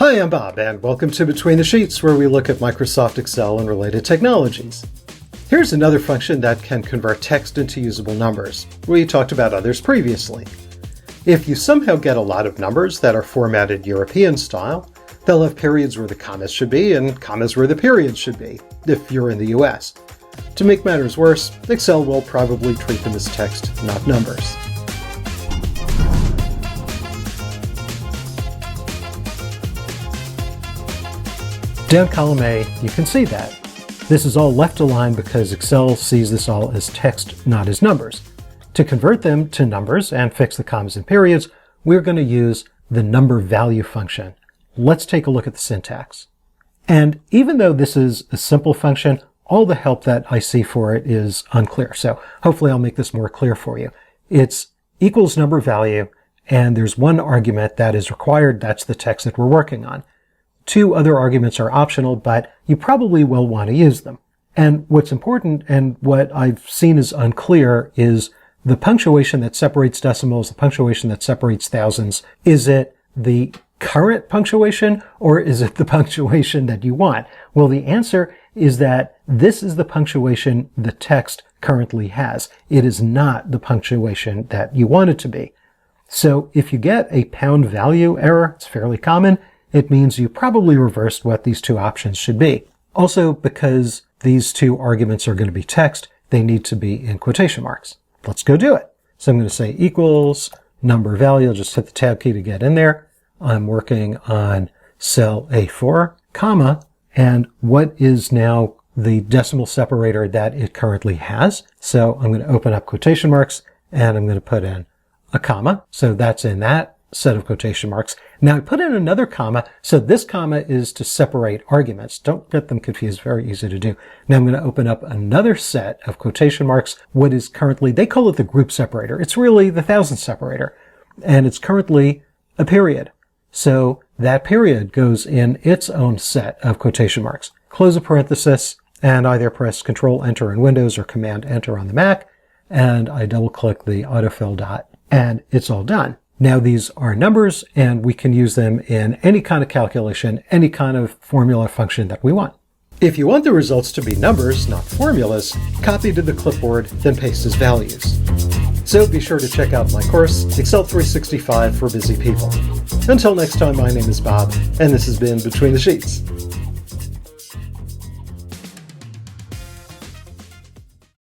Hi, I'm Bob, and welcome to Between the Sheets, where we look at Microsoft Excel and related technologies. Here's another function that can convert text into usable numbers. We talked about others previously. If you somehow get a lot of numbers that are formatted European style, they'll have periods where the commas should be and commas where the periods should be, if you're in the US. To make matters worse, Excel will probably treat them as text, not numbers. Down column A, you can see that. This is all left aligned because Excel sees this all as text, not as numbers. To convert them to numbers and fix the commas and periods, we're going to use the number value function. Let's take a look at the syntax. And even though this is a simple function, all the help that I see for it is unclear. So hopefully I'll make this more clear for you. It's equals number value, and there's one argument that is required. That's the text that we're working on. Two other arguments are optional, but you probably will want to use them. And what's important, and what I've seen is unclear, is the punctuation that separates decimals, the punctuation that separates thousands. Is it the current punctuation, or is it the punctuation that you want? Well, the answer is that this is the punctuation the text currently has. It is not the punctuation that you want it to be. So if you get a pound value error, it's fairly common, it means you probably reversed what these two options should be. Also, because these two arguments are going to be text, they need to be in quotation marks. Let's go do it. So I'm going to say equals number value. I'll just hit the tab key to get in there. I'm working on cell A4, comma, and what is now the decimal separator that it currently has. So I'm going to open up quotation marks and I'm going to put in a comma. So that's in that set of quotation marks. Now I put in another comma, so this comma is to separate arguments. Don't get them confused, very easy to do. Now I'm going to open up another set of quotation marks, what is currently, they call it the group separator. It's really the thousand separator, and it's currently a period. So that period goes in its own set of quotation marks. Close a parenthesis, and either press Control Enter in Windows or Command Enter on the Mac, and I double click the autofill dot, and it's all done. Now these are numbers, and we can use them in any kind of calculation, any kind of formula function that we want. If you want the results to be numbers, not formulas, copy to the clipboard, then paste as values. So be sure to check out my course, Excel 365 for Busy People. Until next time, my name is Bob, and this has been Between the Sheets.